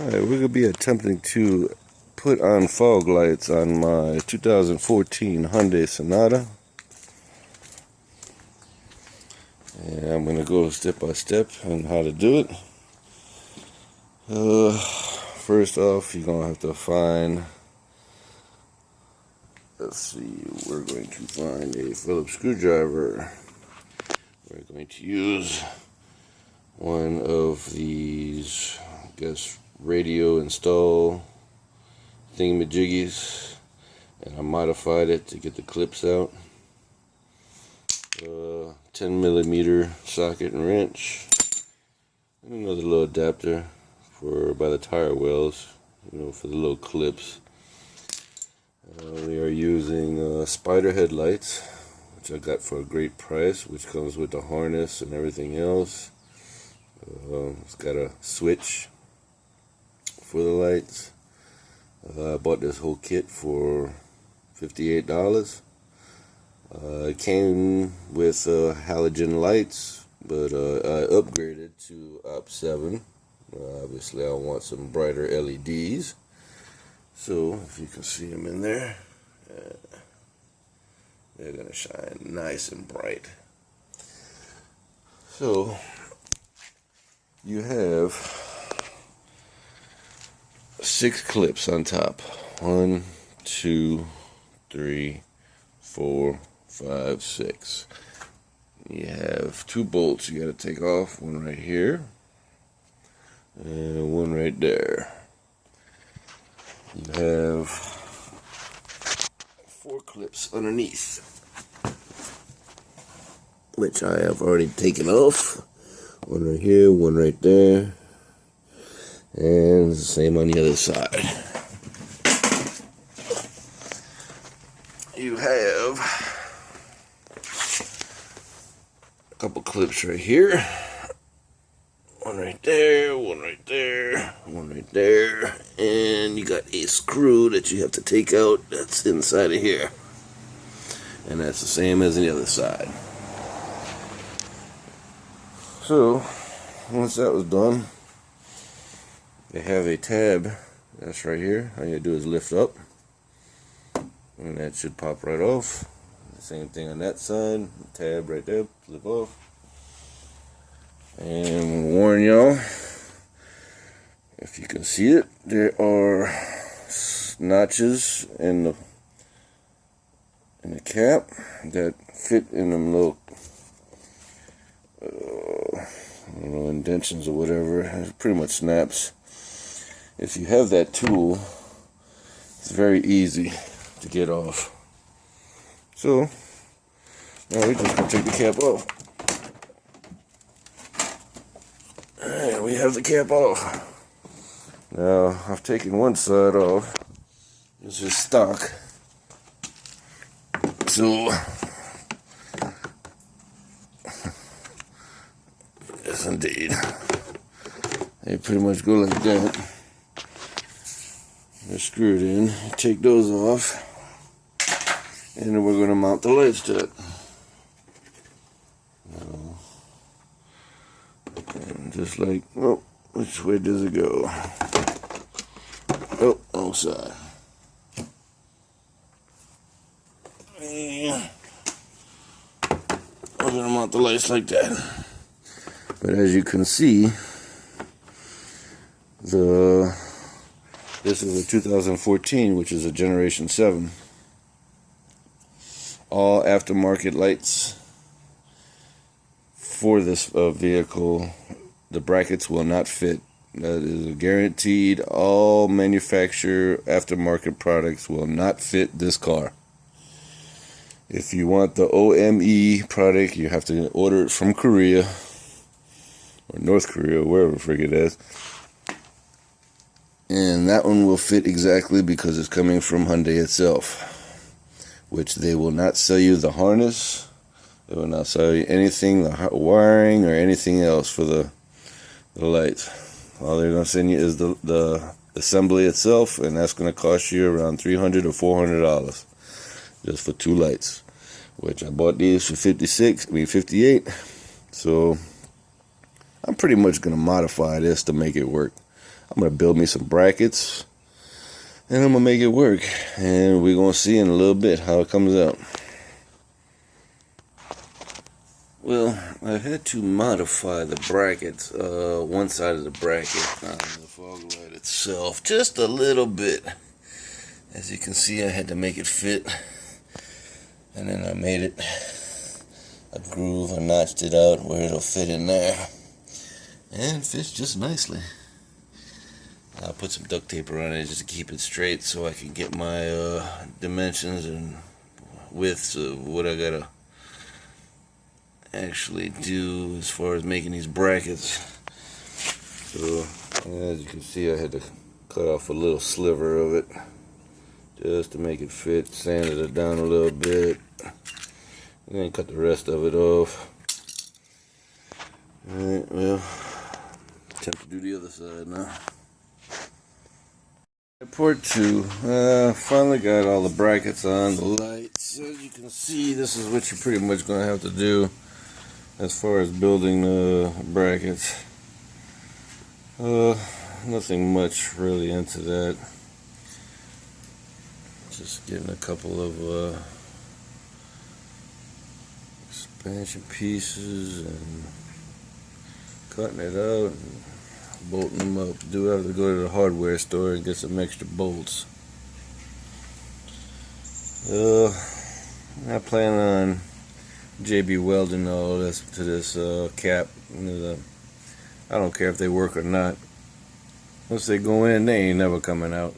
Alright, we're going to be attempting to put on fog lights on my 2014 Hyundai Sonata. And I'm going to go step by step on how to do it. First off, you're going to have to find, we're going to find a Phillips screwdriver. We're going to use one of these, I guess, radio install thingamajiggies, and I modified it to get the clips out. 10mm socket and wrench, and another little adapter for by the tire wells, for the little clips. We are using Spyder headlights, which I got for a great price, which comes with the harness and everything else. It's got a switch for the lights. I bought this whole kit for $58. It came with halogen lights, but I upgraded to OPT7. Obviously, I want some brighter LEDs. So, if you can see them in there, they're going to shine nice and bright. So, you have 6 clips on top. 1, 2, 3, 4, 5, 6. You have 2 bolts you got to take off. One right here, and one right there. You have 4 clips underneath, which I have already taken off. One right here, one right there, and the same on the other side. You have a couple clips right here. One right there, one right there, one right there, and you got a screw that you have to take out that's inside of here. And that's the same as the other side. So, once that was done, they have a tab that's right here. All you do is lift up, and that should pop right off. The same thing on that side, tab right there, flip off. And warn y'all, if you can see it, there are notches in the cap that fit in them little I don't know, indentions or whatever. It pretty much snaps. If you have that tool, it's very easy to get off. So now we're just gonna take the cap off. And we have the cap off. Now I've taken one side off. This is stock. So yes, indeed. They pretty much go like that. They're screwed in. You take those off, and then we're going to mount the lights to it. And just like, oh, which way does it go? Oh, wrong side. And we're going to mount the lights like that. But as you can see, this is a 2014, which is a Generation 7. All aftermarket lights for this vehicle. The brackets will not fit. That is guaranteed. All manufacturer aftermarket products will not fit this car. If you want the OME product, you have to order it from Korea or North Korea, wherever the frig it is. And that one will fit exactly because it's coming from Hyundai itself, which they will not sell you the harness. They will not sell you anything, the wiring or anything else for the lights. All they're going to send you is the assembly itself, and that's going to cost you around $300 or $400 just for 2 lights, which I bought these for $58. So I'm pretty much going to modify this to make it work. I'm gonna build me some brackets and I'm gonna make it work, and we're gonna see in a little bit how it comes out. Well, I had to modify the brackets, one side of the bracket on the Foglight itself, just a little bit. As you can see, I had to make it fit, and then I made it a groove. I notched it out where it'll fit in there, and it fits just nicely. I'll put some duct tape around it just to keep it straight, so I can get my dimensions and widths of what I gotta actually do as far as making these brackets. So as you can see, I had to cut off a little sliver of it just to make it fit. Sanded it down a little bit and then cut the rest of it off. Alright, well, attempt to do the other side now. Port 2, finally got all the brackets on, the lights. As you can see, this is what you're pretty much going to have to do as far as building the brackets. Nothing much really into that. Just getting a couple of expansion pieces and cutting it out and bolting them up. Do have to go to the hardware store and get some extra bolts. I plan on JB welding all this to this cap. I don't care if they work or not. Once they go in, they ain't never coming out.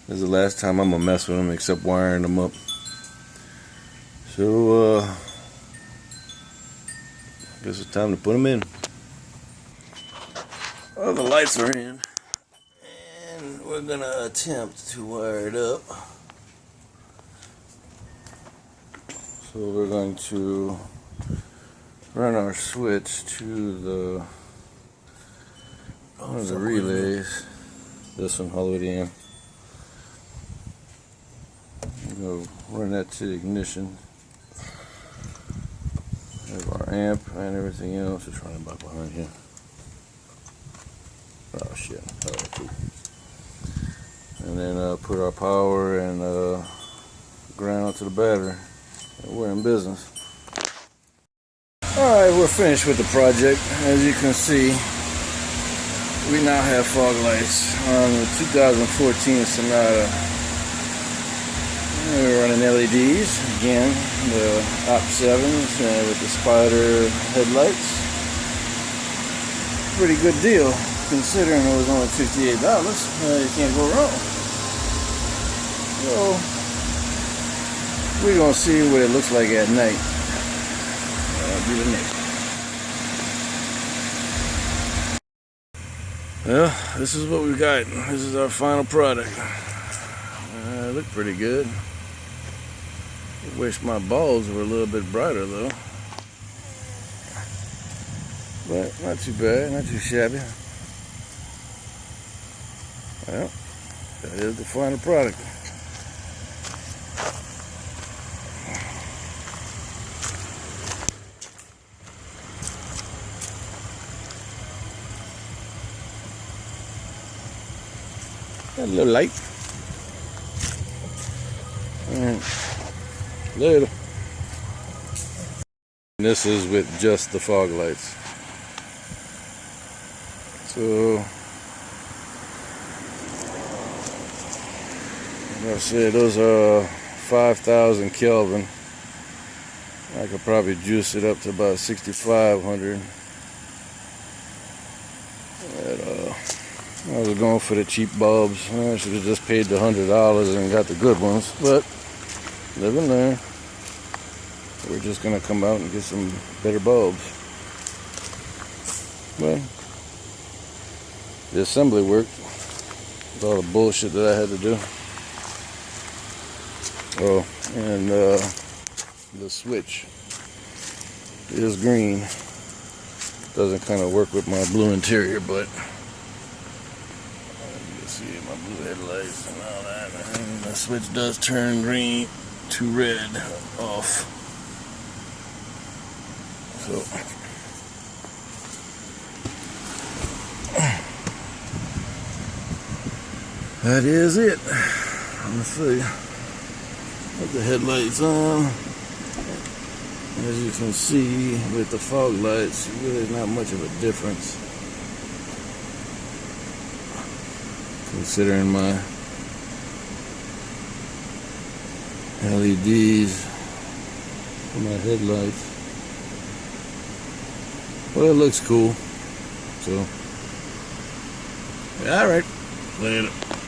This is the last time I'm gonna mess with them, except wiring them up. So I guess it's time to put them in. Well, the lights are in, and we're gonna attempt to wire it up. So we're going to run our switch to the one of the relays. This one all the way to the end. We'll run that to the ignition. Have our amp and everything else. It's running back behind here. Oh shit. Alright, cool. And then put our power and ground to the battery. We're in business. Alright, we're finished with the project. As you can see, we now have fog lights on the 2014 Sonata. We're running LEDs, again, the OPT7s with the Spyder headlights. Pretty good deal, considering it was only $58. You can't go wrong. So, we're going to see what it looks like at night. That'll be the next. Well, this is what we got. This is our final product. It looked pretty good. I wish my balls were a little bit brighter though. But not too bad, not too shabby. Well, that is the final product. Got a little light. Later. This is with just the fog lights. So, like I said, those are 5,000 Kelvin. I could probably juice it up to about 6,500. I was going for the cheap bulbs. I should have just paid the $100 and got the good ones, but live and learn. We're just gonna come out and get some better bulbs. Well, the assembly worked with all the bullshit that I had to do. Oh, and the switch is green. Doesn't kind of work with my blue interior, but you can see my blue headlights and all that. And the switch does turn green to red off. So that is it. Let's see. Put the headlights on. As you can see with the fog lights, really not much of a difference. Considering my LEDs for my headlights. Well, it looks cool. So, alright. Later.